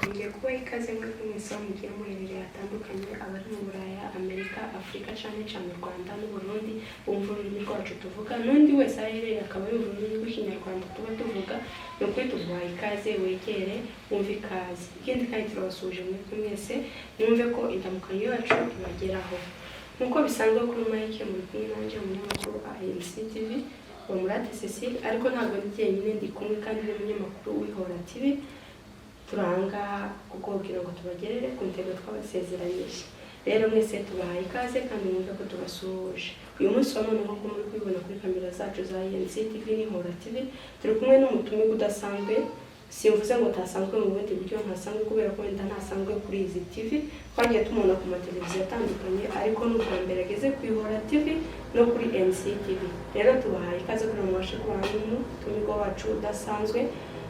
ngiye kubaha ikaze muri mwese aho mugiye muherereye hatandukanye, abari mu Buraya, Amerika, Afurika cyane cyane u Rwanda n'u Burundi bumva ururimi rwacu tuvuga, n'undi wese aherereye akaba yumva ururimi rw'ikinyarwanda tuba tuvuga. Ni ukuri tuguhaye ikaze, wegere wumve ikaze. Ikindi kandi turabasuje mwese mwumve ko indamukanyo yacu ibageraho nk'uko bisanzwe kuri Mike muri kumwe nanjye umunyamakuru ANC TV Bamurate Cecile, ariko ntabwo ndi jyenyine, ndi kumwe kandi n'umunyamakuru w'Ihora TV. Turanga kukubwira ngo tubagerere ku ntego twabasezeranyije. Rero mwese tubahaye ikaze kandi mwumve ko tubasuje. Uyu munsi wa none nk'uko muri kubibona kuri kamera zacu za ANC TV n'Ihora TV, turi kumwe n'umutumirwa udasanzwe. Simvuze ngo tasanzwe mu bundi buryo, ntasanzwe kubera ko wenda ntasanzwe kuri izi TV, twagiye tumubona ku mateleviziyo atandukanye, ariko n'ubwa mbere ageze ku Ihora TV no kuri ANC TV. Rero tubahaye ikaze kugira ngo mubashe kubana n'umutumirwa wacu udasanzwe.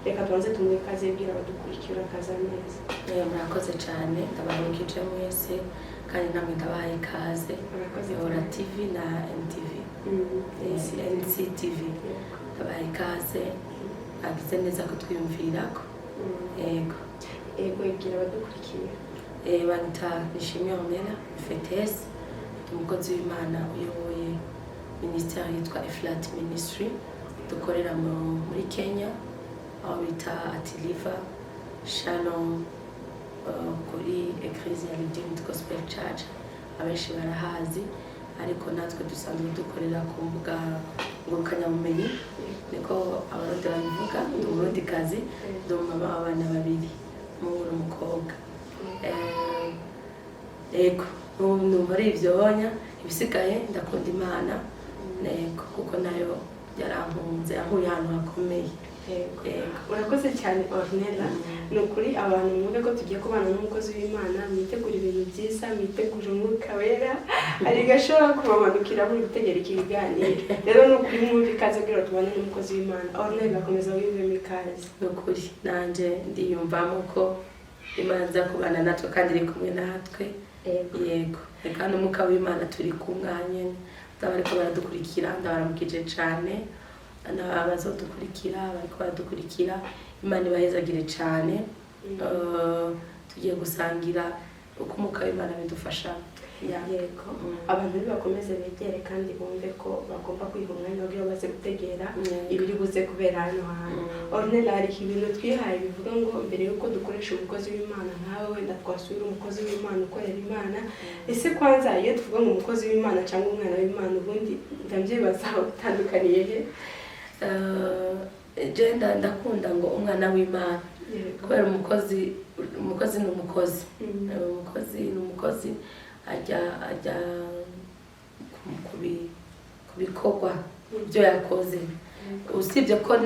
Reka tubanze tumuhe ikaze yibwira abadukurikira akaza neza. Murakoze cyane, ndabaramukije mwese kandi namwe ndabahaye ikaze. Ihora TV na NTV, ANC TV, ndabahaye ikaze. Agize neza ko twiyumvirirako. Yego yibwira abadukurikira. Banyita Nishimye Ornella Fetesi, umukozi w'Imana uyoboye ministeri yitwa Eflat Ministry, dukorera muri Kenya, aho bita Atiliva Shalom kuri Ecclesia Redeemed Gospel Church. Abenshi barahazi, ariko natwe dusanzwe dukorera ku mbuga ngurukanabumenyi, niko abarundi babivuga. Ndi umurundikazi, ndi umumama w'abana babiri, umuhungu n'umukobwa. Yego numva ari ibyonya, ibisigaye ndakunda Imana, yego kuko nayo yarankunze, yankuye ahantu hakomeye. Urakoze cyane Ornella. Ni ukuri abantu mwumve ko tugiye kubana n'umukozi w'Imana, mwitegura ibintu byiza, mwitegura umwuka wera, ari gashobora kubamanukira muri gutegera iki kiganiro. Rero ni ukuri mwumve ikaze kugira tubane n'umukozi w'Imana. Ornella akomeza wiyumvemo ikaze. Ni ukuri nanjye ndiyumvamo ko Imana iza kubana natwe kandi iri kumwe natwe. Yego kandi umwuka w'Imana turi kumwe nyine. Ndabariko baradukurikira, ndabaramukije cyane. Abazodukurikira bariko baradukurikira, Imana ibahezagire cyane. Tugiye gusangira uko umwuka w'Imana bidufasha. Yego abantu bakomeze begere kandi bumve ko bagomba kwiha umwanya kugira baze gutegera ibiri buze kubera hano hantu. Ornella, hari ibintu twihaye bivuga ngo mbere yuko dukoresha umukozi w'Imana nkawe, wenda twasubira umukozi w'Imana ukorera Imana. Ese kwanza iyo tuvuga ngo umukozi w'Imana cyangwa umwana w'Imana, ubundi ndabyibaza aho bitandukaniye he? Genda ndakunda ngo umwana w'Imana, kubera umukozi ni umukozi. Umukozi ni umukozi, ajya kubikorwa ibyo yakoze. Usibye ko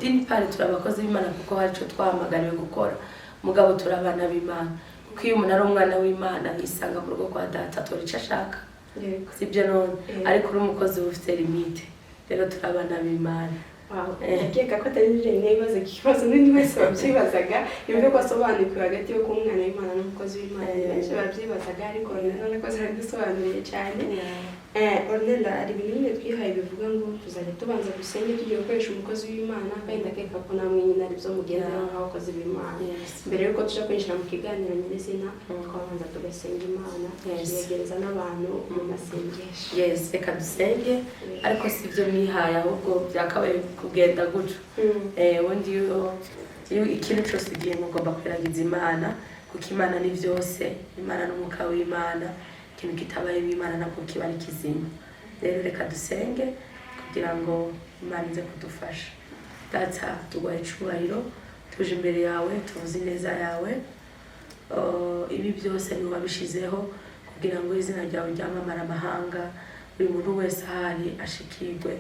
dini pale turabakozi b'Imana kuko hari icyo twahamagariwe gukora, mugabo turabana b'Imana kuko iyo umuntu ari umwana w'Imana yisanga mu rugo kwa data atora icyo ashaka. Sibyo none, ariko uri umukozi ufite limite. Rero turabana b'Imana. Ndakeka ko atari njyenyine ibibazo ikibazo n'undi wese wabyibazaga, yumve ko asobanukiwe hagati yo kuba umwana w'Imana n'umukozi w'Imana. Benshi babyibazaga, ariko none ko zaradusobanuriye cyane. Ornella, hari ibintu bimwe twihaye bivuga ngo tuzajya tubanza dusenge tugiye gukoresha umukozi w'Imana, kandi ndakeka ko namwe nyine ari byo mugenderaho nk'abakozi b'Imana. Mbere yuko tujya kwinjira mu kiganiro nyirizina, twabanza tugasenga Imana, tuyegereza n'abantu mu masengesho. Reka dusenge, ariko si byo mwihaye, ahubwo byakabaye kugenda gutyo. Ubundi iyo ikintu cyose ugiye mugomba kwiragiza Imana, kuko Imana ni byose. Imana n'umwuka w'Imana, ikintu kitabaye w'Imana nabwo kiba ari kizima. Rero reka dusenge kugira ngo Imana ize kudufasha. Data, tuguhaye icyubahiro, tuje imbere yawe, tuvuze ineza yawe. Ibi byose ni wabishizeho kugira ngo izina ryawe ryamamare amahanga, buri muntu wese ahari ashikirwe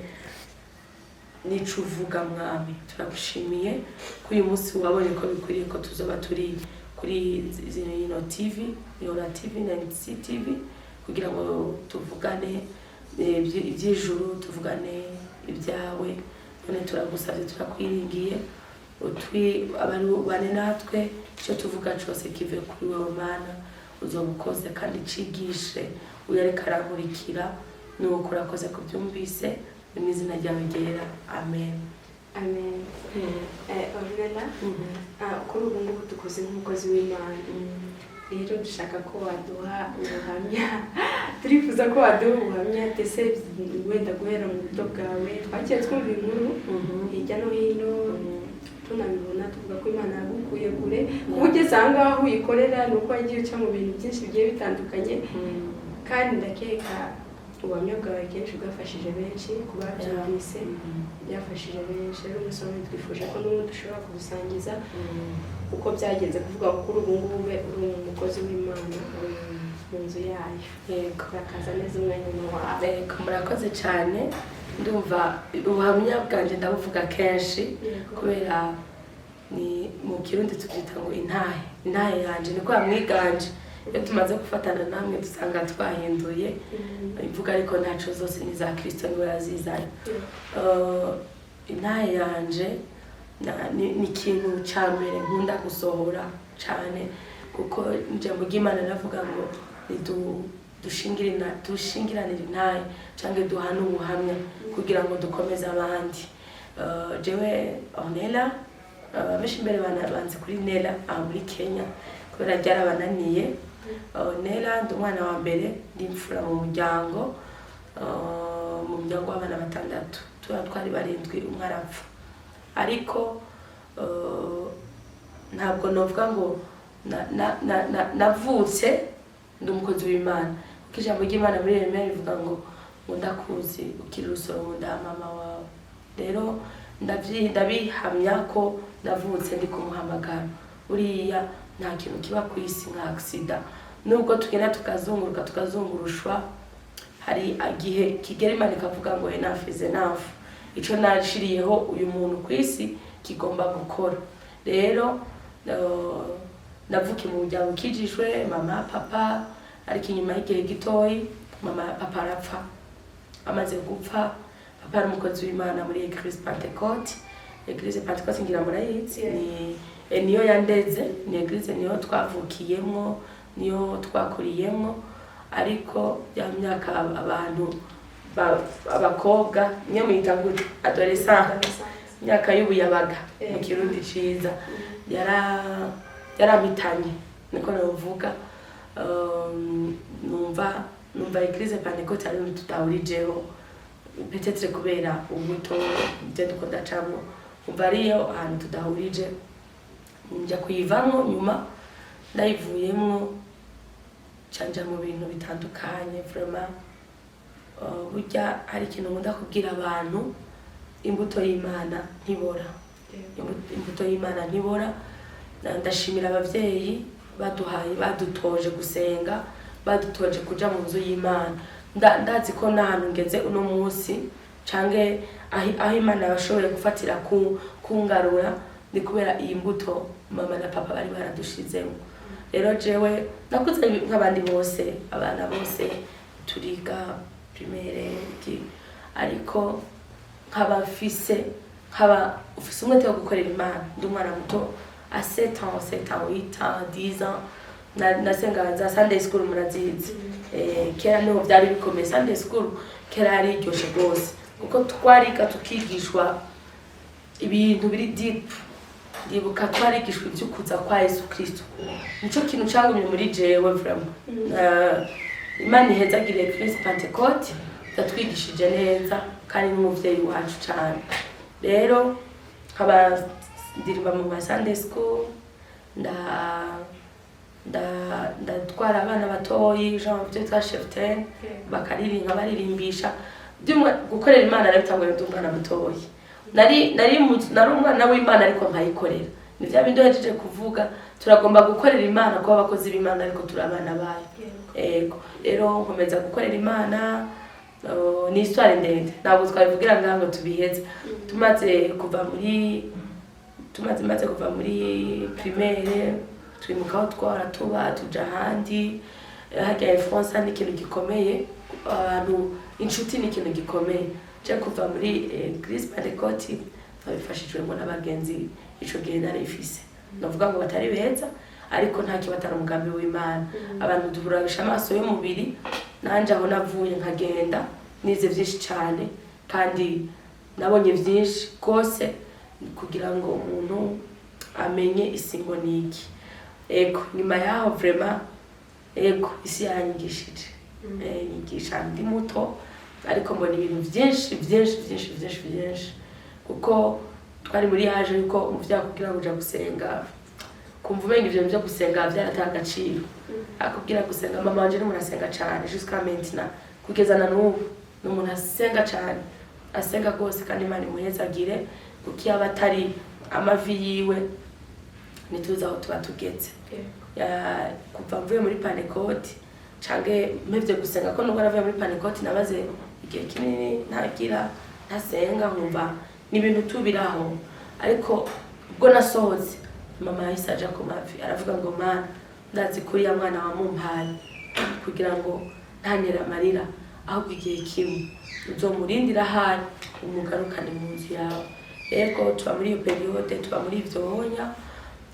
n'ico uvuga. Mwami, turagushimiye ko uyu munsi wabonye ko bikwiriye ko tuzoba turi kuri ino TV, Ihora TV na ANC TV, kugira ngo tuvugane iby'ijuru, tuvugane ibyawe. None turagusabye, turakwiringiye bane natwe, icyo tuvuga cyose kive kuri wowe Mana. Uzobukoze kandi cigishe, uyareka aramurikira, nuko urakoze kubyumvise, mu izina ryawe ryera. Amen. amen. Ornella, kuri ubu ngubu dukoze nk'umukozi w'Imana, rero dushaka ko waduha ubuhamya, turifuza ko waduha ubuhamya ndetse wenda guhera mu buto bwawe. Twagiye twumva inkuru hirya no hino tunabibona tuvuga ko Imana yagukuye kure ku buryo usanga aho uyikorera ni uko wagiye uca mu bintu byinshi bigiye bitandukanye, kandi ndakeka ubuhamya bwawe kenshi bwafashije benshi, ku babyumvise byafashije benshi. Rero umusore twifuje ko n'ubundi ushobora kudusangiza uko byagenze, kuvuga ko kuri ubu ngubu uri umukozi w'Imana mu nzu yayo. Yego, urakaza neza umwanya wawe. Yego, murakoze cyane. Ndumva ubuhamya bwanjye ndabuvuga kenshi kubera ni mu Kirundi tubyita ngo intahe yanjye niko yamwiganje. Iyo tumaze gufatana namwe dusanga twahinduye imvuga, ariko ntaco zose ni za Kristo niwe yazizanye. Intahe yanje ni ikintu cya mbere nkunda gusohora cyane, kuko ijambo ry'Imana navuga ngo dushingiranire intahe cyangwa duhane ubuhamya kugira ngo dukomeze abandi. Jewe Ornella, benshi imbere banze kuri Nella muri Kenya kubera byarabananiye. Nella ndi umwana wa mbere, ndi imfura mu muryango w'abana 6, twari 7, umwe arapfa. Ariko ntabwo novuga ngo navutse ndi umukozi w'Imana, kuko ijambo ry'Imana muri Yeremiya rivuga ngo ndakuzi ukiri urusoro mu nda mama wawe. Rero ndabihamya ko navutse ndi kumuhamagara. Uriya nta kintu kiba ku isi nka accident, nubwo tugenda tukazungurushwa, hari igihe kigera Imana ikavuga ngo enough is enough, ico nashiriyeho uyu muntu ku isi kigomba gukora. Rero navukiye mu muryango ukijijwe, mama papa, ariko inyuma y'igihe gitoyi papa arapfa. Amaze gupfa, papa ari umukozi w'Imana muri Eglise Pentecote. Eglise Pentecote ngira murayizi, niyo yandeze, ni Eglise niyo twavukiyemo, niyo twakuriyemo. Ariko ya myaka abantu abakobwa niyo mwita ngo adolescent, myaka y'ubuyabaga mu Kirundi ciza, yaramitanye niko navuga. numva Eglise Pentecote ari muri tutahurijeho, peut-être kubera ubuto byo dukunda camwe, umva ariyo ahantu tudahurije. Njya kuyivamo nyuma, ndayivuyemo canja mu bintu bitandukanye. Vraiment burya hari ikintu nkunda kubwira abantu, imbuto y'Imana ntibora, imbuto y'Imana ntibora. Ndashimira abavyeyi badutoje gusenga, badutoje kuja mu nzu y'Imana. Ndazi ko nahantu ngeze uno munsi cange aho Imana yashoboye gufatira kungarura ni kubera iyi mbuto mama na papa bari baradushizemo. Rero jewe nakuze nk'abandi bose, abana bose turiga primaire, ariko ufise umwete wo gukorera Imana. Ndi umwana muto à 7 ans, 8 ans, 10 ans, nasenga za Sunday school murazizi. Kera niho byari bikomeye. Sunday school kera ari iryoshe rwose, kuko twariga tukigishwa ibintu biri deep. Ndibuka twarigishwa iby'ukuza kwa Yesu Kristo. Nico kintu cyangumye muri jewe vraiment. Imana ihezagire Eglise Pentecote, yatwigishije neza kandi n'umuvyeyi wacu cyane. Rero nkaba ndirimba mu Sunday school, ndatwara abana batoyi Jean Baptiste Cheftain bakaririmba baririmbisha. Gukorera Imana nabitangwe n'umwana mutoyi. Nari umwana w'Imana ariko nkayikorera. Ni bya bindi hejeje kuvuga, turagomba gukorera Imana kuba abakozi b'Imana ariko turabana bayo. Yego, rero nkomeza gukorera Imana. Ni histoire ndende, ntabwo twabivugira ngango tubiheze. Tumaze kuva muri primaire, twimukaho twara tuja handi. Hajya France ni ikintu gikomeye, abantu inshuti ni ikintu gikomeye. Je kuva muri Eglise Pentecote babifashijwemo n'abagenzi ico gihe nari ifise. Navuga ngo batari beza, ariko nta kibatara umugambi w'Imana. Abantu duhuragisha amaso y'umubiri, nanje aho navuye nkagenda nize byinshi cyane, kandi nabonye byinshi rwose kugira ngo umuntu amenye isingo niki. Ego nyuma yaho vraiment ego isi yaranyigishije nyigisha ndi muto ariko mbona ibintu byinshi kuko twari muri yaje yuko umuvyaha kugira ngo uja gusenga kumva umenga ivyo byo gusenga byarataye agaciro akubwira gusenga mama wanje n'umurasenga cyane jusqu'à maintenant kugeza na n'ubu n'umuntu asenga cyane asenga rwose kandi Imana imuhezagire kuko yaba atari amavi yiwe nituza aho tuba tugeze kuva mvuye muri Pentecote cange mpevye gusenga ko nubwo navuye muri Pentecote nabaze igihe kinini ntasenga nkumva ni ibintu tubiraho ariko ubwo nasohotse mama yahise aja ku mavi aravuga ngo mana ndazi kuri ya mwana wa mumpaye kugira ngo ntantera amarira ahubwo igihe kimwe uzomurindira hari umugarukane mu nzu yawe. Ego tuba muri iyo periode tuba muri ivyo honya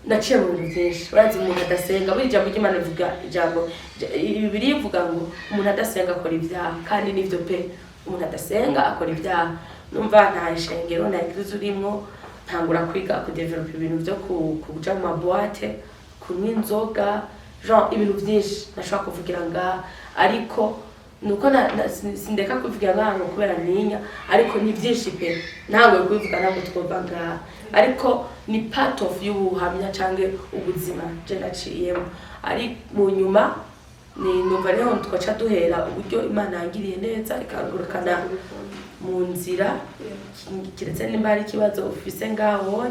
naciye mu bintu byinshi urazi umuntu adasenga buri jambo ry'Imana rivuga ijambo Bibiliya ivuga ngo umuntu adasenga akora ibyaha kandi nivyo pe umuntu adasenga akora ibyaha. Numva nta ishengero na eglise urimo ntangura kwiga ku develop ibintu byo kuja mu maboite kunywa inzoga genre ibintu byinshi nashaka kuvugira nga ariko nuko sindeka kuvugira ngango kubera ninya ariko ni byinshi pe ntawe kuvuga ntabwo twumva nga ariko ni part of y'ubuhamya cange ubuzima je naciyemo ari mu nyuma ni numva rero twaca duhera uburyo Imana yangiriye neza ikangurukana mu nzira kiretse nimba ari kibazo ufise ngaho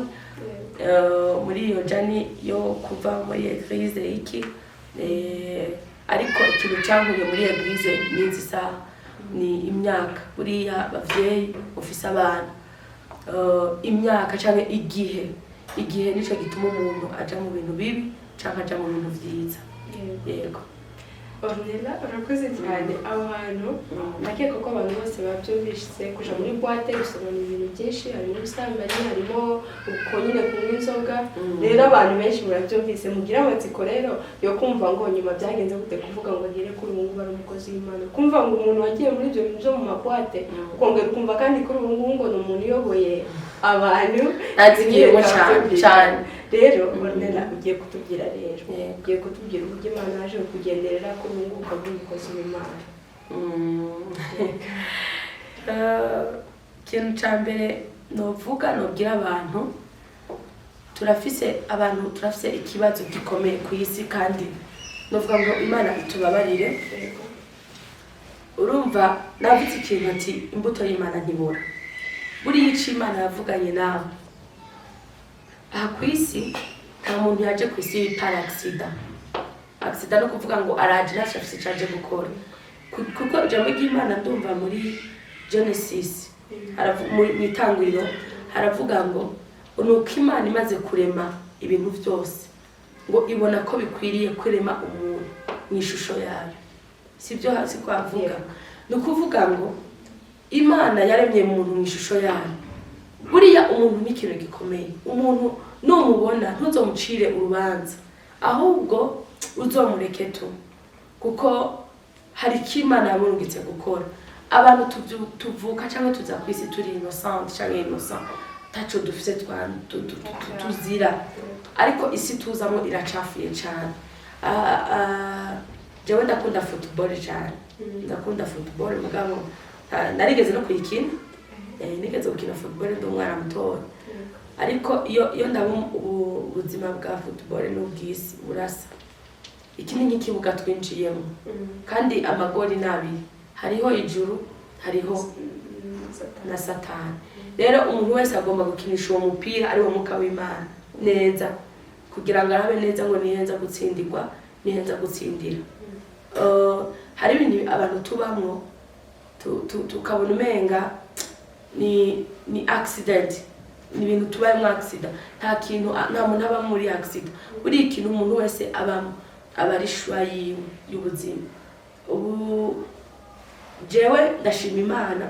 muri iyo jani yo kuva muri eglise iki ariko ikintu cyankuye muri eglise n'inzi saha ni imyaka buriya bavyeyi ufise abana imyaka canke igihe nico gituma umuntu aja mu bintu bibi canke aja mu bintu vyiza. Yego Ornella urakoze cyane abo hantu nakeka ko abantu bose babyumvise kuja muri boîte bisobanura ibintu byinshi harimo ubusambanyi harimo uko nyine kunywa inzoga rero abantu benshi murabyumvise mugira amatsiko rero yo kumva ngo nyuma byagenze gute kuvuga ngo ngire kuri ubu ngubu ari umukozi w'Imana kumva ngo umuntu wagiye muri ibyo bintu byo mu maboîte ukongera kumva kandi kuri ubu ngubu ngo ni umuntu uyoboye abantu azigiye cyane rero Ornella ugiye kutubwira uburyo Imana yaje kugenderera kuri ubu ngubu ukaba umukozi w'Imana. Ikintu cya mbere novuga nobwira abantu turafise ikibazo gikomeye ku isi kandi novuga ngo Imana itubabarire. Urumva navuze ikintu ati imbuto y'Imana ntibura buriya ico Imana yavuganye nawe aha ku isi nta muntu yaje ku isi bitara accident no kuvuga ngo araje ntashafise caje gukora kuko ijambo ry'Imana ndumva muri Genesis mu itanguriro haravuga ngo nuko Imana imaze kurema ibintu byose ngo ibona ko bikwiriye kurema umuntu mu ishusho yayo sibyo hasi kwavuga no kuvuga ngo Imana yaremye umuntu mu ishusho yayo buriya umuntu ni ikintu gikomeye umuntu numubona ntuzomucire urubanza ahubwo uzomureke tu kuko hari kimana yamurungitse gukora abantu tuvuka cyangwa tuza ku isi turi innocent cyangwa innocent tacho dufise tuzira ariko isi tuzamo iracafuye cyane. Jewe ndakunda football cyane ndakunda football mugabo narigeze no kuyikina nigeze gukina football ndi umwana muto ariko iyo ndaba ubuzima bwa football n'ubwisi burasa iki ni nk'ikibuga twinjiyemo kandi amagori nabiri hariho ijuru hariho na satani rero umuntu wese agomba gukinisha uwo mupira ari wo muka w'Imana neza kugira ngo arabe neza ngo nihenza gutsindirwa nihenza gutsindira. Hari ibintu abantu tubamwo tukabona umenga ni accident ni ibintu tubayemo accident nta kintu nta muntu aba muri accident buri ikintu umuntu wese abamo abari shwa y'ubuzima. Ubu jewe ndashima Imana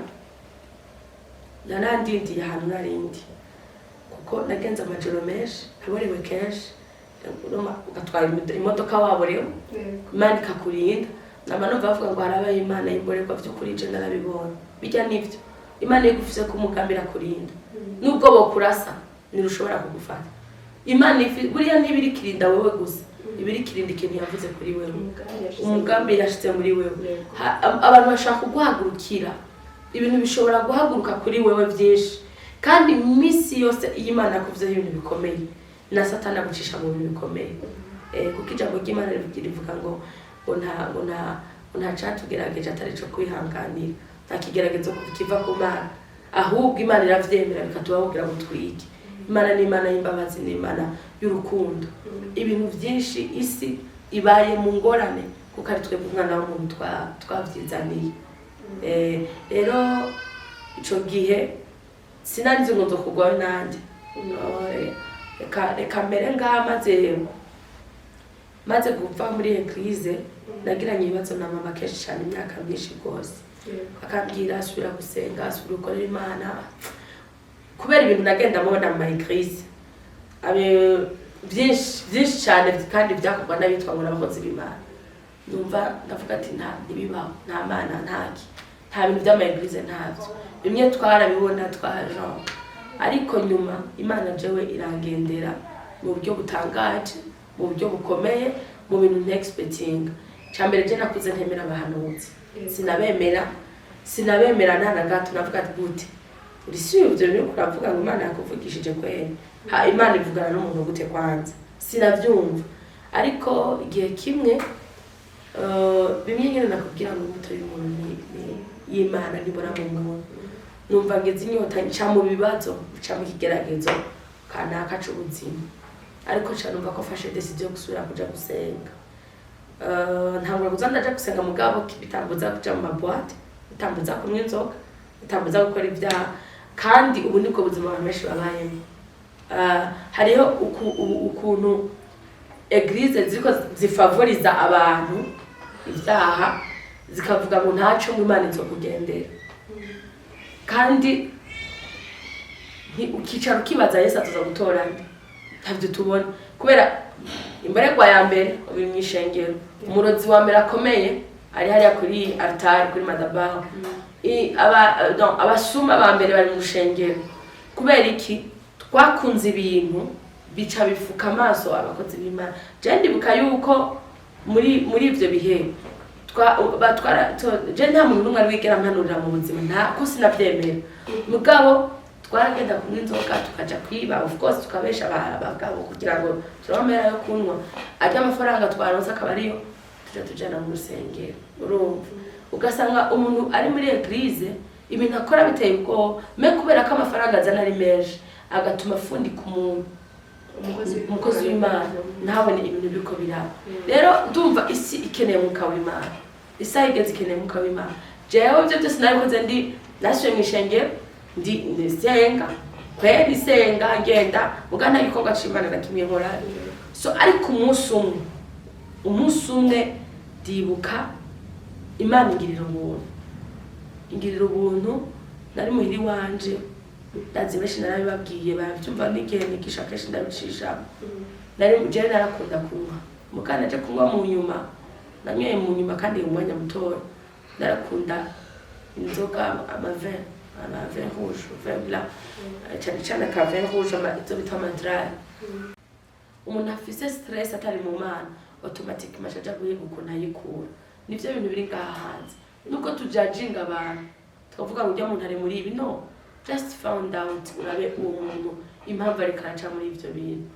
nanandindiye ahantu narindi kuko nagenze amajoro menshi naborewe kenshi ugatwara imodoka waborewe Imana ikakurinda nama numva bavuga ngo harabaye Imana y'imborerwa by'ukuri je narabibonye bijya nivyo Imana igufise ku mugambi irakurinda nubwo bokurasa ntirushobora kugufata. Imana buriya ntibiri kirinda wewe gusa, ibiri kirinda ikintu yavuze kuri wewe, umugambi yashyize muri wewe. Abantu bashaka kuguhagurukira, ibintu bishobora guhaguruka kuri wewe byinshi, kandi iminsi yose iyo Imana yakuvuzeho ibintu bikomeye na Satani agucisha mu bintu bikomeye. Kuko ijambo ry'Imana rivuga ngo nta catugerageje atari cyo kwihanganira, nta kigeragezo kiva ku Mana, ahubwo Imana iravyemera bikatubaho kugira ngo twige. Imana ni Imana y'imbabazi, ni Imana y'urukundo. Ibintu byinshi isi ibaye mu ngorane kuko ari twebwe umwana w'umuntu twavyizaniye. Rero ico gihe sinanzi ngo nzokugwayo nanje. Reka mbere maze gupfa muri eglise nagiranye ibibazo na mama kenshi cyane, imyaka myinshi rwose. Akambwira asubira gusenga, asubira gukorera Imana, kubera ibintu nagenda mubona mu eglise byinshi cyane kandi byakorwa n'abitwa ngo n'abakozi b'Imana. Numva ndavuga ati ntibibaho, nta Mana, nta bintu by'ama eglise ntabyo. Bimwe twarabibona twaje, ariko nyuma Imana jewe irangendera mu buryo butangaje, mu buryo bukomeye, mu bintu ntexpecting. Cyambere je nakuze ntemera abahanuzi, sinabemera nta na gato. Navuga ati gute uri sivyo rero kuravuga ngo Imana yakuvugishije kwene, Imana ivugana n'umuntu gute kwanza, sinavyumva. Ariko igihe kimwe bimwe nyine nakubwira ngo umuto y'umuntu y'Imana nibona mu muntu, numva ngeze inyota nca mu bibazo, nca mu kigeragezo kanaka c'ubuzima, ariko nca numva ko fashe decision gusubira kuja gusenga. Ntabwo ndaja gusenga mugabo bitambuza kuja mu maboîte, bitambuza kunywa inzoga, bitambuza gukora ibyaha, kandi ubu nibwo buzima abantu benshi babayemo. Hariho ukuntu eglise ziko zifavoriza abantu ibyaha, zikavuga ngo ntaco ngo Imana izokugendera, kandi ukicara ukibaza Yesu atuza gutora nde? Ntavyo tubona, kubera imbaregwa ya mbere uri mwishengero, umurozi wa mbere akomeye ari hariya kuri altar, kuri madhabahu. Abasuma ba mbere bari mu shengero. Kubera iki? Twakunze ibintu bica bifuka amaso abakozi b'Imana. Je ndibuka yuko muri ivyo bihe je nta muntu n'umwe wigera mpanurira mu buzima, nta ko sinavyemera. Mugabo twaragenda kunywa inzoga, tukaja kwiba, of course tukabesha abagabo kugira ngo turomera yo kunywa, arya amafaranga twaronse akaba ariyo tujana mu rusengero. Urumva ugasanga umuntu ari muri eglise ibintu akora biteye ubwo, me kubera ko amafaranga azana ari menshi agatuma afundika umuntu umukozi w'Imana ntabone ibintu biko biraba. Rero ndumva isi ikeneye umwuka w'Imana, isa igeze ikeneye umwuka w'Imana. Jewe byo byose nabikoze ndi nasuye mu ishengero, ndi senga kweri senga ngenda mugana igikorwa c'Imana na kimwe nkora. So ariko umunsi umwe ndibuka Imana ingirira ubuntu, nari muhiri wanje, ndazi benshi narabibabwiye bavyumva n'igihe nigisha kenshi ndabicisha. Je narakunda kunywa, mugana je kunywa mu nyuma, nanyoye mu nyuma kandi mu mwanya mutoya. Narakunda inzoga, amavin rouge, vin blanc, cyane ka vin rouge, izo bita madry. Umuntu afise stress atari mu Mana automatically aja guhiga ukuntu ayikura. Nivyo bintu biri ngaha hanze, nuko tujajinga abantu tukavuga ngo ujya muntu ari muri ibi. No, just found out urabe uwo muntu impamvu ari karaca muri ivyo bintu,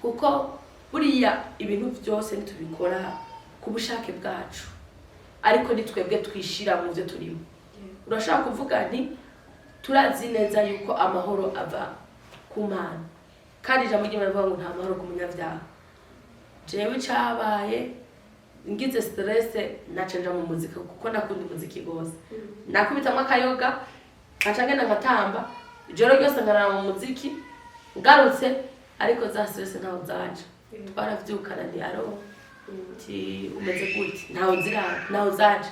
kuko buriya ibintu byose nitubikora ku bushake bwacu, ariko nitwebwe twishira mu byo turimo. Urashaka kuvuga nti turazi neza yuko amahoro ava ku Mana, kandi ijambo ry'Imana rivuga ngo nta mahoro ku munyabyaha. Jewe cabaye ngize stress nacenja mu muzika, kuko nakunda umuziki gose. Nakubitamo akayoga kacangena ngatamba ijoro ryose nkarara mu muziki, ngarutse ariko za stress ntaho zaje. Twaravyukana ndi aro ti umeze gute, ntaho zaje.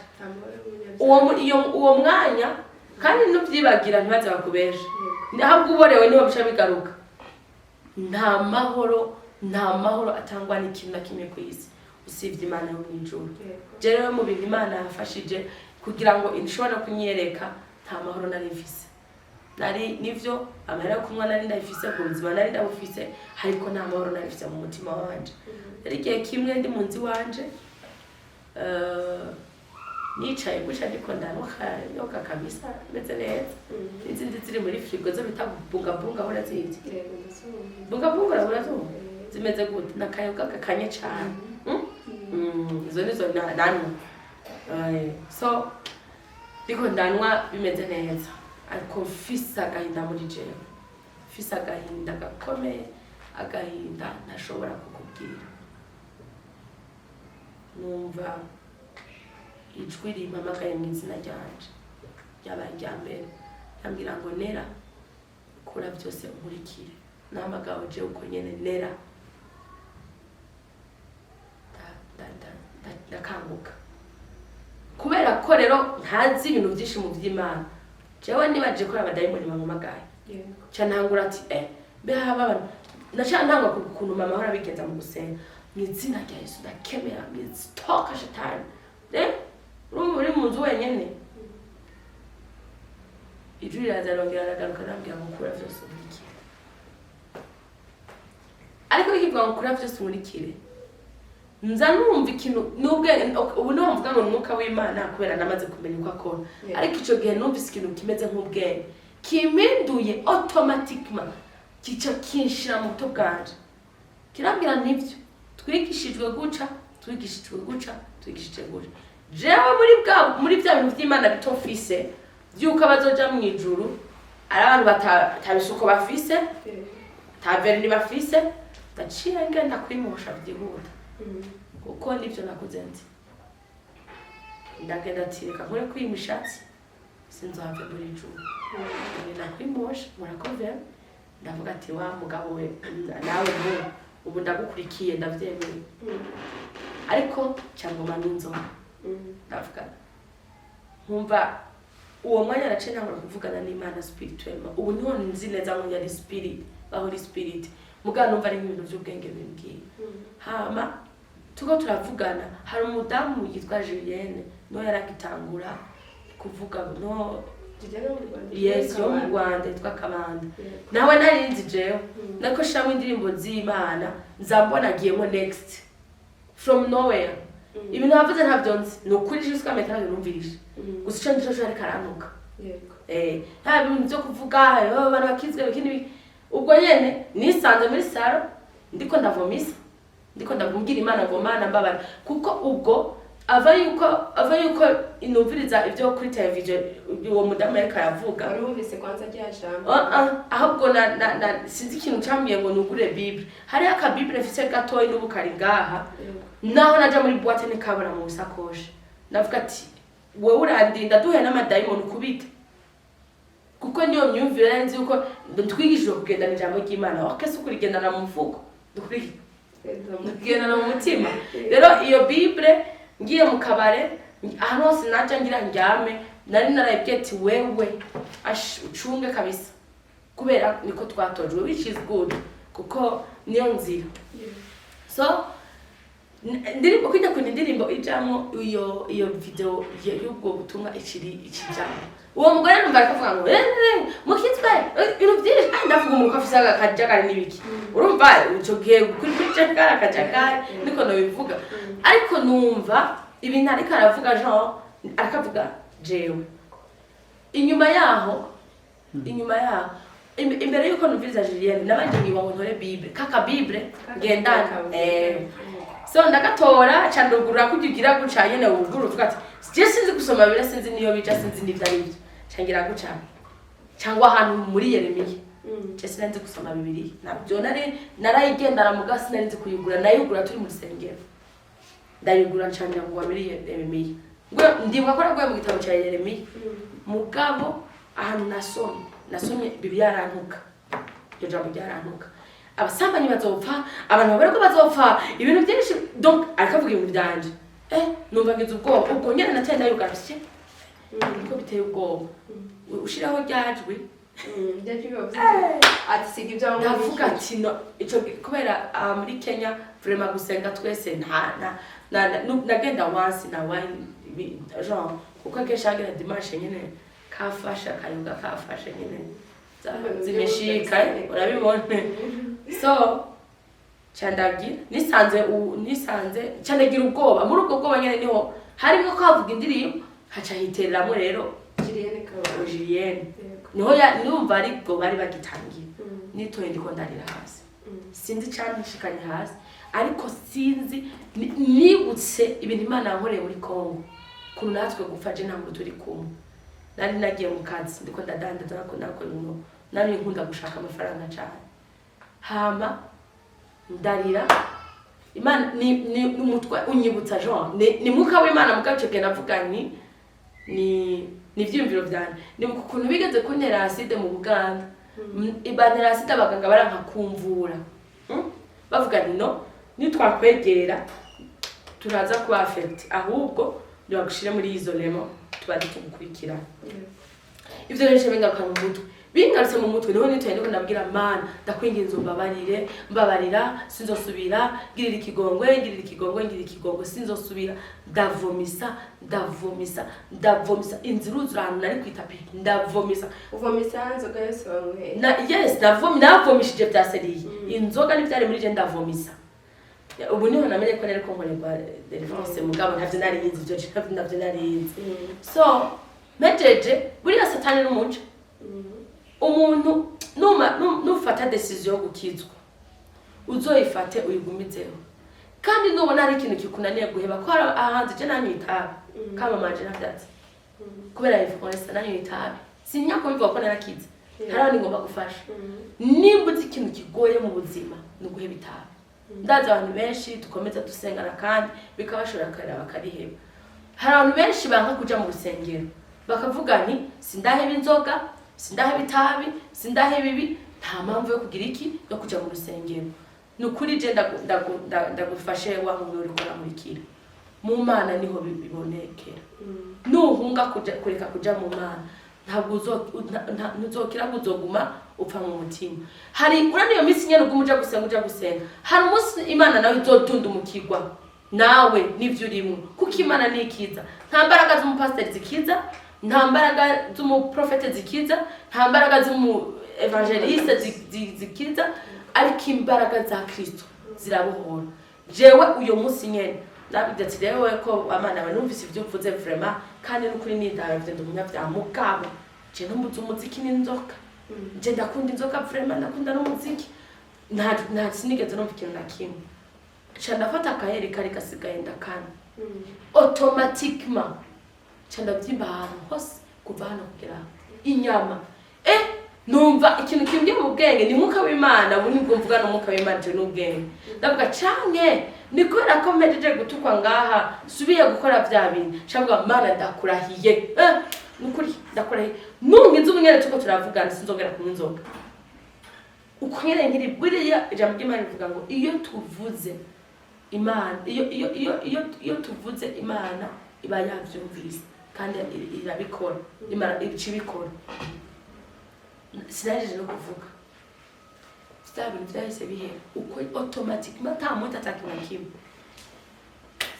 Uwo mwanya kandi nuvyibagira ntibaze bakubesha, ntabwo uborewe niho bisha bigaruka. Nta mahoro atangwa n'ikintu na kimwe ku isi usibye Imana yo mw'ijuru. Jewe mu bintu Imana yafashije kugira ngo inshobora kunyereka nta mahoro nari mfise nari nivyo amahera ku mwana nari ndafise ku buzima nari ndabufise ariko nta mahoro nari mfise mu mutima wanje yari igihe kimwe ndi mu nzi wanje nicaye guca ndiko yoga kabisa meze neza izindi ziri muri frigo zo bita bunga urazizi bunga urazo zimeze gute nakayoga kakanye cyane izo nizo nanwa so ndiko ndanwa bimeze neza ariko mfise agahinda muri jewe mfise agahinda gakomeye agahinda ntashobora kukubwira numva ijwi rimpamagaye mu izina ryanje ryabaye irya mbere yambwira ngo Nera kora byose unkurikire nahamagawe jewe uko nyene Nera ndakanguka kubera ko rero ntazi ibintu byinshi mu by'Imana jewe nibaje kora abadayimoni bampamagaye cyantangura ati beha abantu nacantangwa kukuntu mama ahora bigenza mu gusenga mu izina rya Yesu ndakemera mizitoka shetani uri mu nzu wenyene ijwi rirazarongera aragaruka nambwira ngo kura byose unkurikire ariko bikivuga ngo kura byose unkurikire nza numva ikintu nubwe ubu niho mvuga ngo umwuka w'Imana kubera namaze kumenya uko akora ariko ico gihe numvise ikintu kimeze nk'ubwenge kimpinduye automatiquement kica kinshira mu buto bwanje kirambwira nivyo twigishijwe guca jewe muri bya bintu by'Imana bitofise byuko abazoja mu ijuru ari abantu batabisuko bafise taverni bafise ndaciye ngenda kwimosha byihuta kuko nivyo nakuze nzi ndagenda ati reka nkore kwimishatsi sinzave muri ijuru ndakwimosha murakoze ndavuga ati wa mugabo we nawe ubu ndagukurikiye ndavyemeye ariko cyangwa n'inzoga ndavuga nkumva uwo mwanya naciye ntangura kuvugana n'Imana spirituellement ubu niho nzi neza ngo yari spirit Holy Spirit mugana numva ari ibintu by'ubwenge bimbwiye hama tuko turavugana hari umudamu yitwa Julienne no yaragitangura kuvuga no yes yo mu Rwanda yitwa Kabanda nawe nari nzi jewe nako shamwe indirimbo z'Imana nzambona agiyemo next from nowhere ibintu havuze ntabyo nzi nukuri jusqu'à maintenant numvirije gusa cyo ndico cyari karanuka nta bintu byo kuvuga abantu bakizwe bikini ubwo nyene nisanze muri saro ndiko ndavomisa ndiko ndavumbwira Imana ngo Mana mbabara kuko ubwo ava yuko inumviriza ibyo kuri television uwo mudamu yariko aravuga urumvise kwanza ryajambo ahubwo na sinzi ikintu cyambwiye ngo nugure Bible hari aka Bible fise gatoyi n'ubukari ngaha naho naja muri boîte ne kabura mu sakoje ndavuga ati wewe urandinda duhe n'amadayimoni kubita kuko niyo myumvire nzi uko twigishije kugenda n'ijambo ry'Imana wakese kurigendana mu mfuko dukurigenda mu mutima rero iyo Bible ngiye mu kabare ahantu hose naja ngira njyame nari narayibwiye ati wewe ucunge kabisa kubera niko twatojwe which is good kuko niyo nzira so ndirimbo kujya ku ndirimbo ijamo iyo video y'ubwo butumwa ikijamo uwo mugore numva akavuga ngo mukitwe ibintu byinshi ndavuga umuko afise akajagari nibiki urumva uco gihe kuri kujagara akajagari niko nabivuga ariko numva ibintu ariko aravuga Jean akavuga jewe inyuma yaho imbere yuko numviriza Julienne nabanje ngiwa ntore Bible kaka Bible ngendana so ndagatora candugura kugira guca nyene ubuguru uvuga ati je sinzi gusoma Bible sinzi niyo bija sinzi nivyo cangira guca cyangwa ahantu muri Yeremiya je sinzi gusoma Bibiliya nabyo narayigendara mugasi narinzi kuyigura nayigura turi mu rusengero ndayigura cangira ngo muri Yeremiya ngo ndibuka ko naguye mu gitabo cya Yeremiya mugabo ahantu nasomye Bibiliya yarantuka iryo jambo ryarantuka abasambanyi bazopfa abantu babareko bazopfa ibintu byinshi donc akavuga ibintu byanje numva ngize ubwoba ubwo nyene nateye ndayugarusye niko biteye ubwoba ushiraho ryajwi ati siga ibyo ndavuga ati no ico kubera muri Kenya vraiment gusenga twese nagenda once na wine genre kuko keshagira dimanche nyene kafasha kayuga kafashe nyine zimeshika urabibona. So chandagira nisanze chandagira ubwoba muri ubwo bwoba nyene niho harimo kwavuga indirimbo haca hitereramo rero Julienne niho numva ariko bari bagitangira nitoye ndiko ndarira hasi sinzi cyane nshikanye hasi ariko sinzi nibutse ibintu Imana yankoreye muri Kongo kuno natwe gufaje ntabwo turi kumwe nari nagiye mu kazi ndiko ndadandaza nako no nari nkunda gushaka amafaranga cyane hama ndarira Imana ni umutwe unyibutsa Jean ni muka w'Imana mugace bwe navuganye ni ivyumviro byane ni ukuntu bigeze kuntera acide mu Buganda ibanera acide abaganga baranka kumvura bavuga ni twakwegera turaza kuba affect ahubwo ndagushire muri isolemo tubari tugukurikira ivyo rero bengaruka mu mutwe bingarutse mu mutwe niho nitoye ndiko ndabwira Mana ndakwinginze mbabarira sinzosubira girira ikigongwe sinzosubira ndavomisa inziruzurana nari kwitapi ndavomisa uvomisa nzoga yose wanyweye yes navomishije byaseriye inzoga n'ivyari muri je ndavomisa ubu niho namenye ko nari ko nkorerwa deliverance mugabo ntavyo narinzi ivyo navyo narinzi so mejeje buriya satani n'umuco umuntu nufata decision yo gukizwa uzoyifate uyigumizeho kandi nubona ari ikintu kikunaniye guheba ko ahanze je nanyita kama manje navyatsi kubera influence nanyita sinya ko bivuga ko narakize harani ngomba gufasha nimba uzi ikintu kigoye mu buzima no guheba itabi ndaza abantu benshi dukomeza dusengana kandi bikabashora karaba bakariheba hari abantu benshi banga kuja mu rusengero bakavuga ni sindaheba inzoga sindaheba itabi sindaheba ibi nta mpamvu yo kugira iki yo kuja mu rusengero nukuri je ndagufashe wa muntu uri kora muri kira mu Mana niho bibonekera nuhunga kureka kuja mu Mana ntabwo uzokira kuzoguma upfa mu mutima hari uraniyo misi nyene ugumuja gusenga hari umunsi Imana nawe izotunda umukigwa nawe nivyo urimo kuko Imana nikiza nta mbaraga z'umupasiteri zikiza nta mbaraga z'umuprofete zikiza nta mbaraga z'umu evangeliste zikiza ariko imbaraga za Kristo zirabohora jewe uyo munsi nyene nabidati rero ko Amana aba numvise ivyo uvuze vraiment kandi n'ukuri nindavye ndumunyavya mugabo je numbuze umuziki n'inzoka je ndakunda inzoka vraiment ndakunda n'umuziki nta sinigeze numva ikintu na kimwe ndafata akaheri kari gasigaye ndakana automatiquement ndabyimba ahantu hose kuva hano kugera inyama numva ikintu kimwe mu bwenge ni muka w'Imana ubu nibwo mvuga no muka w'Imana je n'ubwenge ndavuga canke nikora ko mejeje gutukwa ngaha subiye gukora vya bintu shavuga Mana ndakurahiye nukuri ndakurahiye nungize ubunyere tuko turavugana sinzongera kunywa inzoga uko nyene nkiri buriya ijambo ry'Imana rivuga ngo iyo tuvuze Imana iyo tuvuze Imana iba yavyumvise kandi irabikora Imana ibikora sinaje no kuvuga ibintu byahise bihera uko automatiquement nta muntu atakina kimwe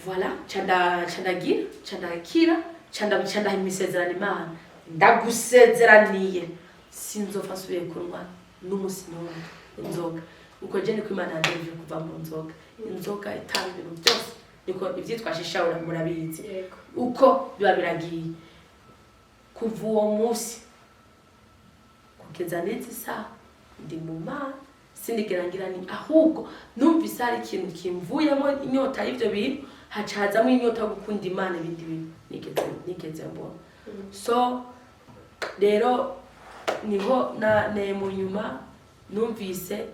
voilà canda imisezerano Imana ndagusezeraniye sinzopfa subiye kunywa n'umusi n'umwe inzoga uko je niko Imana yandeje kuva mu inzoga itanga ibintu byose niko ivyitwa shishawura murabizi uko biba biragiye kuva uwo munsi kugeza neza isaha ndi mu Mana sindigerangira ni ahubwo numvise ari ikintu kimvuyemo inyota y'ivyo bintu hacazamo inyota yo gukunda Imana ibindi bintu nigeze mbona so rero niho mu nyuma numvise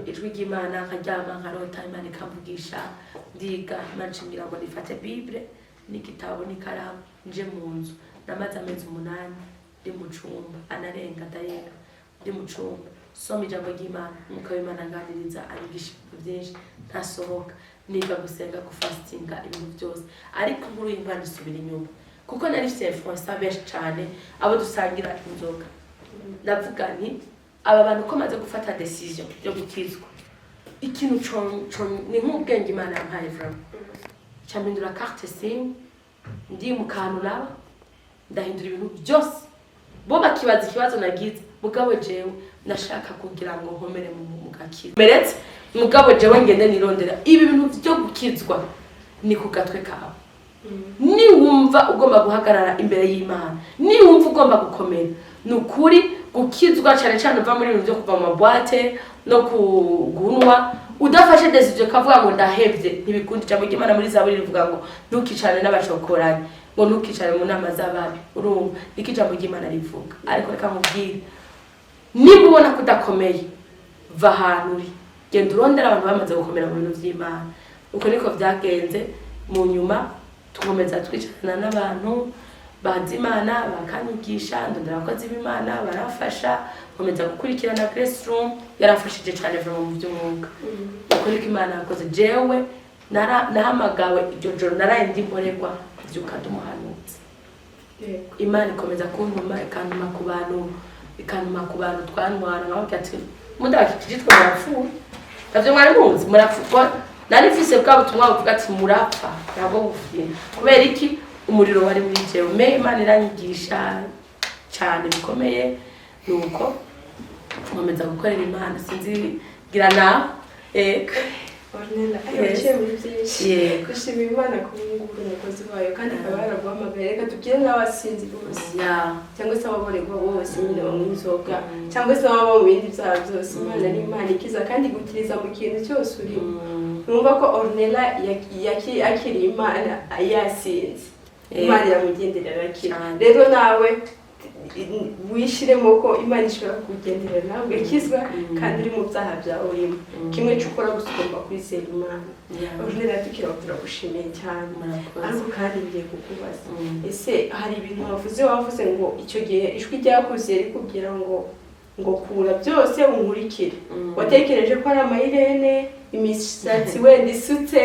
ijwi ry'Imana nkaryama nkarota Imana ikamvugisha ndiga Imana nshimira ngo nifate Bible n'igitabo n'ikaramu nje mu nzu namaze amezi 8 ndi mu cumba anarenga ndayenga ndi mu cumba soma ijambo ry'Imana umuka w'Imana nganiriza arigisha byinshi ntasohoka niga gusenga gufastinga ibintu byose ariko nkuru y'Imana isubira inyuma kuko nari mfite influence benshi cyane abo dusangira inzoga ndavuga nti aba bantu ko maze gufata decision yo gukizwa ikintu ni nk'ubwenge Imana yampaye vraiment cyambindura carte sim ndi mu kantu naba ndahindura ibintu byose bo bakibaza ikibazo nagize mugabo jewe nashaka kugira ngo nkomere mu gakiza meretse mugabo jewe ngende nirondera ibi bintu byo gukizwa ni ku gatwe kawe ni wumva ugomba guhagarara imbere y'Imana ni wumva ugomba gukomera nukuri gukizwa cyane cyane uva muri ibintu byo kuva mu boîte no kugunwa udafashe decision kavuga ngo ndahevye ntibikundira mu Imana muri Zaburi rivuga ngo ntukicane n'abacokoranye ngo ntukicane mu nama z'ababi urumva ikijambo ry'Imana rivuga ariko reka mubwire niba ubona kudakomeye va ahantu uri genda urondera abantu bamaze gukomera mu bintu by'Imana uko niko byagenze mu nyuma tukomeza twicarana n'abantu bazi Imana bakanyigisha ndondera abakozi b'Imana barafasha komeza gukurikirana Grace Room yarafashije cyane mu by'umwuka uko niko Imana yakoze jewe nahamagawe iryo joro naraye ndimborerwa byuka ndumuhanutse Imana ikomeza kuntuma ikantuma ku bantu twanwana nkababwira ati mudabakikijitwe murapfuye navyo mwari muzi murapfuye nari mfise bwa butumwa buvuga ati murapfa ntabwo bufiye kubera iki umuriro wari muri jewe Imana iranyigisha cyane bikomeye nuko nkomeza gukorera Imana sinzi gira na Ornella ayoche muri byinshi gushimira Imana ku nguru nakoze bayo kandi akaba yaraguhamagaye reka tubwire n'abasinzi bose cyangwa se ababorerwa bose nyine bamwe inzoga cyangwa se ababa mu bindi byaha byose Imana ni Imana ikiza kandi gukiriza mu kintu cyose uri numva ko Ornella akiri Imana yasinze Imana iramugenderera akiri rero nawe wishiremo ko Imana ishobora kugendera nawe ikizwa kandi uri mu byaha byawe urimo kimwe cyukora gusumba kwizera Imana Ornella tukira turagushimiye cyane ariko kandi ngiye kukubaza ese hari ibintu wavuze ngo icyo gihe ijwi ryakuze rikubwira ngo kura byose unkurikire watekereje ko ari amayirene imisatsi wenda isutse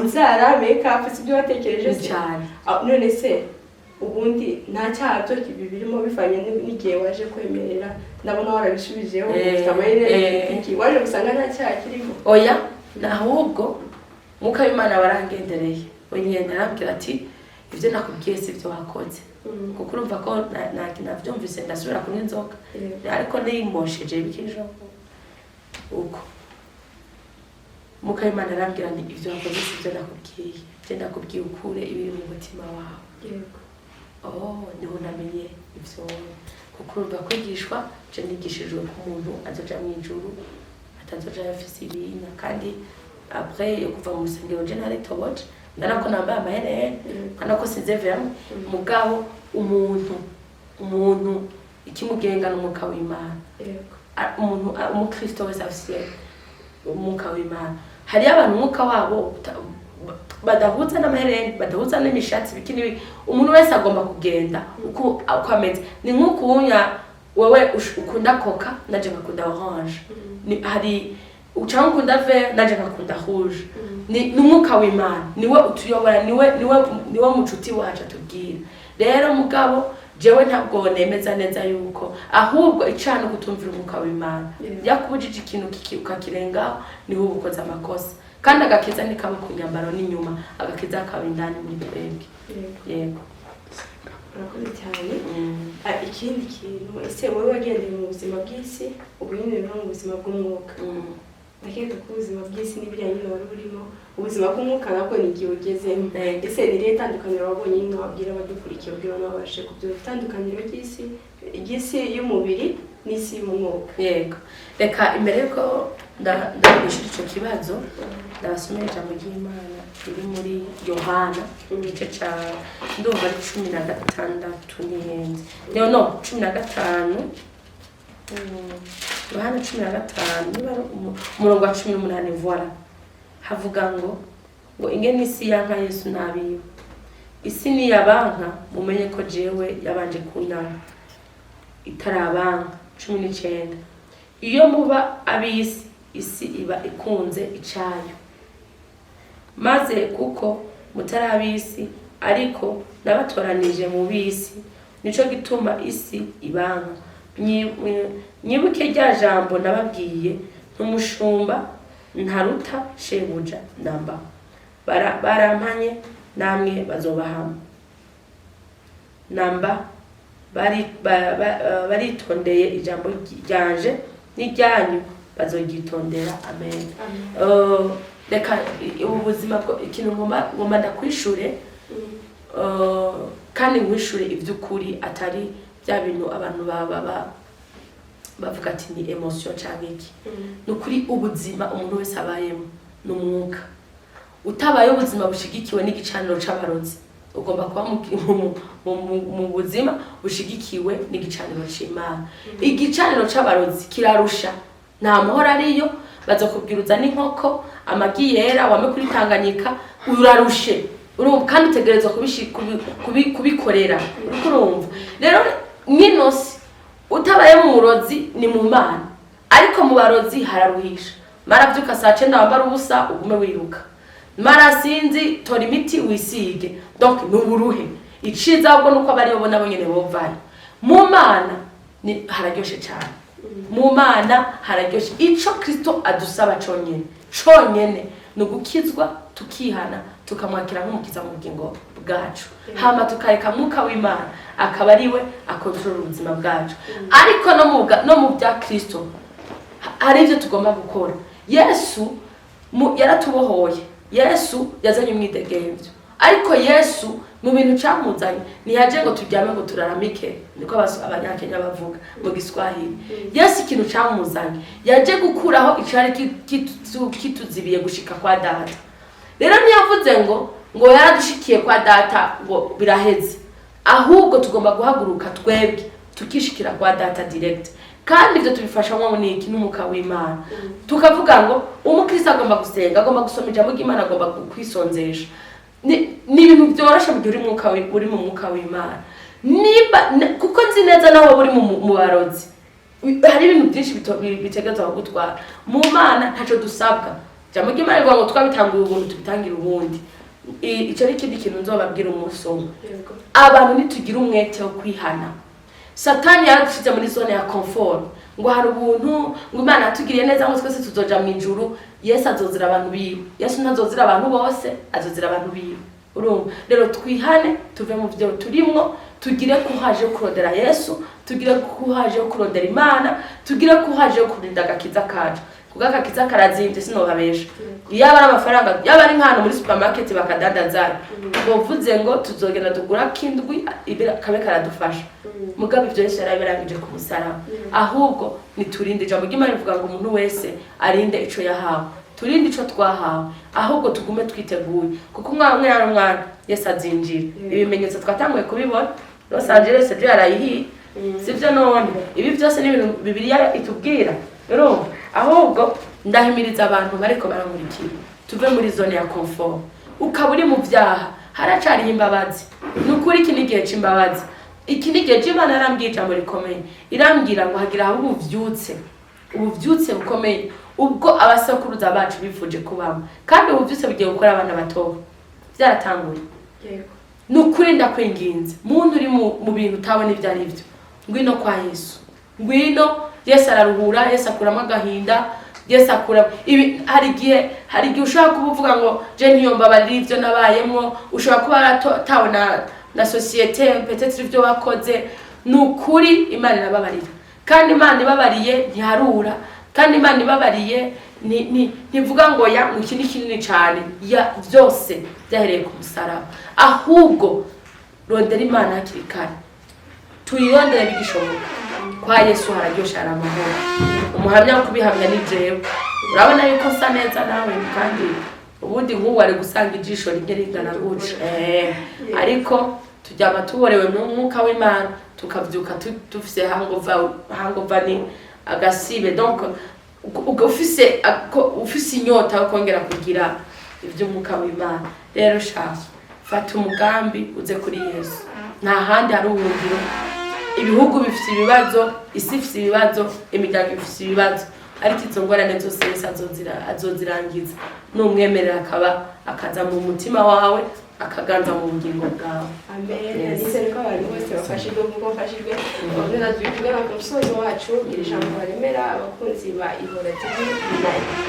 inzara makeup sibyo watekereje cyane none se ubundi nta cyaha byo birimo bivanye n'igihe waje kwemerera ndabona warabishubijeho ufite amayirene iki waje gusanga nta cyaha kirimo oya nahubwo muka Imana warangendereye onyenda arambwira ati ibyo nakubwiye si byo wakoze kuko urumva ko navyumvise ndasubira kunywa inzoga ariko niyimosheje bikijo uko muka Imana arambwira ndi ibyo wakoze si byo nakubwiye byo nakubwiye ukure ibiri mu mutima wawe niho namenye ibyo kuko urumva kwigishwa je nigishijwe ku muntu azoja mu ijuru atazoja yafise ibinya kandi après yo kuva mu rusengero je naritoboje narako nambaye amaherere kanako size verme mugabo umuntu ikimugenga n'umuka w'Imana umuntu umukristo wese afise umuka w'Imana hari abantu umuka wabo badahuza n'amaherere badahuza n'imishatsi bikini umuntu wese agomba kugenda uko ameze ni nk'ukunya wewe ukunda coca naje ngakunda orange ni hari ucanga ukunda vert naje ngakunda rouge ni n'umuka w'Imana niwe utuyobora niwe mucuti wacu atubwira rero mugabo jewe ntabwo nemeza neza yuko ahubwo icana kutumvira umuka w'Imana yakubujije ikintu ukakirengaho niho ubukoze amakosa kandi agakiza nikaba ku nyambaro n'inyuma agakiza akaba indani muri twebwe yego urakoze cyane ikindi kintu ese wowe wagendeye mu buzima bw'isi ubunyine no mu buzima bw'umwuka ndakeka ko ubuzima bw'isi n'ibijyanye n'uwari urimo ubuzima bw'umwuka nabwo ni igihe ugezemo ese ni irihe tandukaniro wabonye nyine wabwira abadukurikiye ubwira n'ababashe kubyumva itandukaniro ry'isi y'umubiri n'isi y'umwuka yego reka imbere yuko ndabishira icyo kibazo ndabasomera ijambo ry'Imana riri muri Yohana igice cya ndumva ari 16 nihenze no 15 Yohana 15 umurongo wa 18 voilà havuga ngo ingene isi yanka Yesu nabiyo isi ni yabanka mumenye ko jewe yabanje kunyanka itarabanka 19 iyo muba abisi isi iba ikunze icayo maze kuko mutarabisi ariko nabatoranije mu bisi nico gituma isi ibanka nyibuke rya jambo nababwiye ntumushumba ntaruta shebuja namba barampanye namwe bazobahama namba baritondeye ijambo ryanje n'iryanyu bazogitondera. Amen. Reka ubu buzima bwo ikintu ngomba ndakwishure kandi nkwishure ivy'ukuri atari bya bintu abantu bavuga ati ni emotion cyangwa iki. Nukuri ubuzima umuntu wese abayemo n'umwuka. Utabaye ubuzima bushigikiwe n'igicaniro c'abarozi, ugomba kuba mu buzima bushigikiwe n'igicaniro c'Imana. Igicaniro c'abarozi kirarusha, nta mahoro ariyo, bazokubwiruza n'inkoko, amagi yera wame kuri Tanganyika, urarushe. Urumva kandi utegerezwa kubikorera. Urumva rero mwinosi utabaye mu murozi ni mu Mana, ariko mu barozi hararuhisha. Maravyuka saa 9 wambara ubusa ugume wiruka, marasinzi tora imiti wisige, donc nuburuhe. Iciza ahubwo nuko abari bo nabo nyene bovayo. Mu Mana ni hararyoshe cyane, mu Mana hararyoshe. Ico Kristo adusaba conyene nugukizwa, tukihana, tukamwakira nk'umukiza mu bugingo bwacu, hama tukareka mwuka w'Imana akaba ariwe akontrola ubuzima bwacu. Ariko no mu bya Kristo hari ivyo tugomba gukora. Yesu yaratubohoye, Yesu yazanye umwidegemvyo, ariko Yesu mu bintu camuzanye ntiyaje ngo turyame ngo turaramike, niko abanyakenya bavuga mu Giswahili. Yesu ikintu camuzanye yaje gukuraho icari kituzibiye gushika kwa Data. Rero ntiyavuze ngo yaradushikiye kwa Data ngo biraheze, ahubwo tugomba guhaguruka twebwe tukishikira kwa Data direct. Kandi ivyo tubifasha mu niki n'umuka w'Imana. Tukavuga ngo umukristo agomba gusenga, agomba gusoma ijambo ry'Imana, agomba kwisonzesha. Ni ibintu byoroshe mu gihe uri mu mwuka w'Imana. Kuko nzi neza naho uri mu barozi, hari ibintu byinshi bitegezwa gutwara. Mu Mana ntaco dusabwa. Ijambo ry'Imana rivuga ngo twabitangiye ubuntu tubitangira ubundi. Ico ari kindi kintu nzobabwira umusonga. Abantu nitugira umwete wo kwihana. Satani yaradushize muri zone ya comfort, ngo hari ubuntu, ngo Imana atugiriye neza ngo twese tuzoja mu ijuru. Yesu azozira abantu biwe. Yesu ntazozira abantu bose, azozira abantu biwe. Urumva rero twihane, tuve mu byo turimwo, tugire kuhaje kurondera Yesu, tugire kuhaje kurondera Imana, tugire kuhaje kurinda agakiza kacu. Kugaka kiza karazimvye sinobabesha. Yaba ari amafaranga, yaba ari nkano muri supermarket bakadandaza, bovuze ngo tuzogenda tugura kindwi kabe karadufasha. Mugabe ivyo Yesu yarabirangije ku musaraba. Ahubwo niturinde ijambo ry'Imana rivuga ngo umuntu wese arinde ico yahawe. Turinde ico twahawe, ahubwo tugume twiteguye. Kuko umwana Yesu azinjira. Ibimenyetso twatanguye kubibona. Los Angeles byo yarayihi. Sivyo none. Ibi byose ni ibintu Bibiliya itubwira. Rero ahubwo ndahimiriza abantu bariko baramurikira, tuve muri zone ya comfort. Ukaburi mu byaha haracari imbabazi. Nukuri iki nigihe c'imbabazi. Iki nigihe Imana yarambwiye ijambo rikomeye. Irambwira ngo hagira aho ubuvyutse bukomeye ubwo abasakuruza bacu bifuje kubamo. Kandi ubuvyutse bugiye gukora abana bato. Byaratanguye. Yego. Nukuri ndakwinginze. Muntu uri mu bintu utabona ibyo ari byo. Ngwino kwa Yesu. Ngwino Yesu araruhura, Yesu akuramo agahinda, Yesu akura ibi. Hari igihe ushaka kuvuga ngo je ntiyomba bari ivyo nabayemo, ushaka kuba tawe na societe peut-être ivyo bakoze. Nukuri Imana irababarira, kandi Imana ibabariye ntiharura, kandi Imana ibabariye ntivuga ngo ya iki kinini cyane, ya byose byahereye ku musaraba. Ahubwo rondera Imana hakiri kare, tuyirondere bigishoboka. Kwa Yesu hararyosha aramahoro. Umuhamya wo kubihamya ni jewe. Urabona yuko sa neza nawe, kandi ubundi nk'ubu ari gusanga ijisho rimwe ringana guca. Ariko tujyama tuborewe mu mwuka w'Imana, tukavyuka dufise hangova ni agasibe. Donc ufise inyota yo kongera kugira ivy'umwuka w'Imana. Rero shaka fata umugambi uze kuri Yesu. Nta handi hari ubuhungiro. Ibihugu bifite ibibazo, isi ifite ibibazo, imiryango ifite ibibazo, ariko izo ngorane zose Yesu azozirangiza. Numwemerera akaza mu mutima wawe, akaganza mu bugingo bwawe. Amen. Nizere ko abantu bose bafashijwe kuko bafashijwe babona tubivuga ku musozo wacu iri jambo baremera abakunzi ba Ihora TV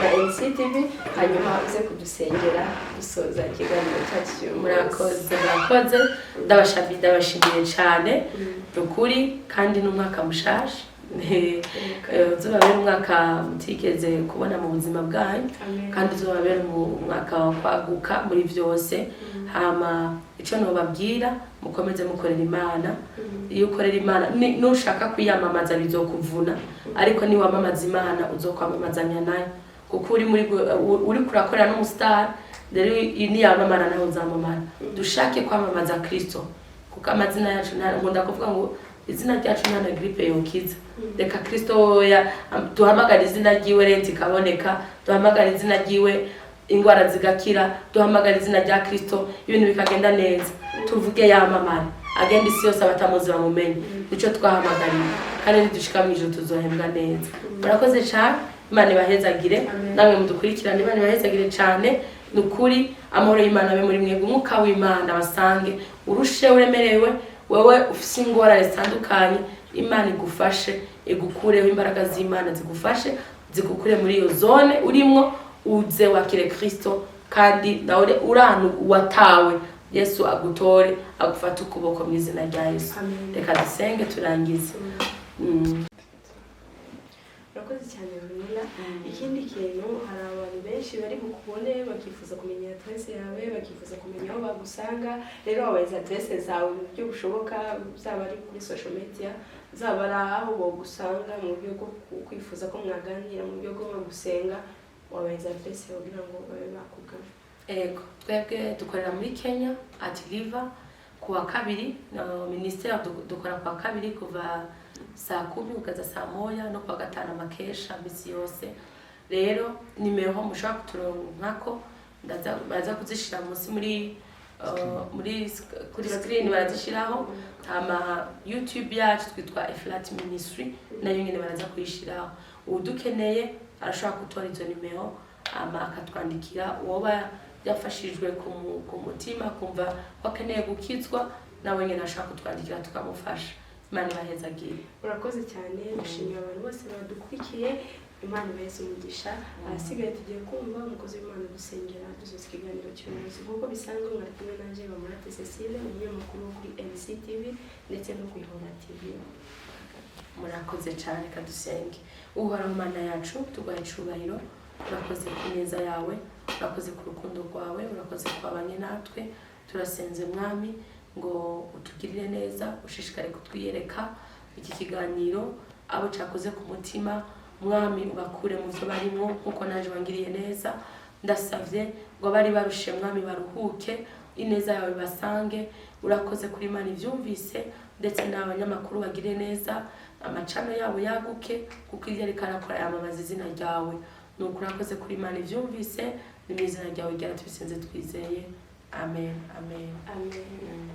na NC TV hanyuma uze kudusengera dusoza ikiganiro cyacu. Murakoze ndabashimiye cyane ukuri kandi n'umwaka mushasha uzobabera umwaka mutigeze kubona mu buzima bwanyu kandi uzobabera umwaka wa kwaguka muri byose. Hama icyo nobabwira mukomeze mukorera Imana. Iyo ukorera Imana nushaka kwiyamamaza bizokuvuna, ariko ni wamamaza Imana uzokwamamazanya nayo, kuko uri kurakorera n'umustar rero ni yamamara nawe uzamamara. Dushake kwamamaza Kristo kuko amazina yacu nkunda kuvuga ngo izina ryacu nta gripe yokiza. Reka Kristo duhamagara izina ryiwe renti kaboneka, duhamagara izina ryiwe ingwara zigakira, duhamagara izina rya Kristo ibintu bikagenda neza. Tuvuge yamamara agenda isi yose abatamuzi bamumenye. Nico twahamagariye kandi nidushika mu ijuru tuzohembwa neza. Murakoze cyane, Imana ibahezagire. Namwe mudukurikirane, Imana ibahezagire cyane. Nukuri amahoro y'Imana abe muri mwebwe, umwuka w'Imana basange urushe uremerewe. Wewe ufise ingorane zitandukanye, Imana igufashe igukureho, imbaraga z'Imana zigufashe zigukure muri iyo zone urimo, uze wakire Kristo kandi nawe uranu watawe Yesu agutore agufata ukuboko mu izina rya Yesu. Reka dusenge turangize. Urakoze cyane Brunella. Ikindi kintu hari abantu benshi bari bukubone bakifuza kumenya adresse yawe, bakifuza kumenya aho bagusanga. Rero wabaza adresse zawe mu buryo bushoboka, zaba ari kuri social media, zaba ari aho bagusanga mu buryo bwo kwifuza ko mwaganira, mu buryo bwo gusenga. Wabaza adresse yawe kugira ngo babe bakugana. Ego twebwe dukorera muri Kenya at River kuwa kabiri, ministeri dukora kuwa kabiri kuva saa 10 ukaza saa 1 no kuwa gatanu amakesha misi yose. Rero nimero mushaka kuturonkako baza kuzishira munsi kuri screen barazishiraho. Ama YouTube yacu twitwa Eflat Ministry nayo nyine baraza kuyishiraho. Udukeneye arashaka gutora izo nimero ama akatwandikira woba yafashijwe ku mutima kumva wakeneye gukizwa, nawe nyine ashaka kutwandikira tukamufasha. Imana ibahezagire. Urakoze cyane, ndashimira abantu bose badukurikiye. Imana ibaheze umugisha. Ahasigaye tugiye kumva umukozi w'Imana dusengera dusoza ikiganiro cy'umunsi. Nk'uko bisanzwe mwari kumwe nanje Bamurate Cecile, umunyamakuru kuri NC TV ndetse no ku Ihora TV. Murakoze cyane, kadusenge. Uhoraho Mana yacu tuguha icubahiro. Urakoze ku neza yawe, urakoze ku rukundo rwawe, urakoze kwabanye natwe. Turasenze Mwami ngo utugirire neza, ushishikare kutwiyereka iki kiganiro abo cyakoze ku mutima. Mwami ubakure mu byo barimo nkuko naje bangiriye neza. Ndasavye ngo bari barushe Mwami baruhuke, ineza yawe basange. Urakoze kuri Imana ivyumvise ndetse n'abanyamakuru bagire neza, amacano yabo yaguke kuko iyo ariko arakora yamamaza izina ryawe. Nuko urakoze kuri Imana ivyumvise, ni mu izina ryawe ryaratubisenze twizeye. Amen. Amen. Amen.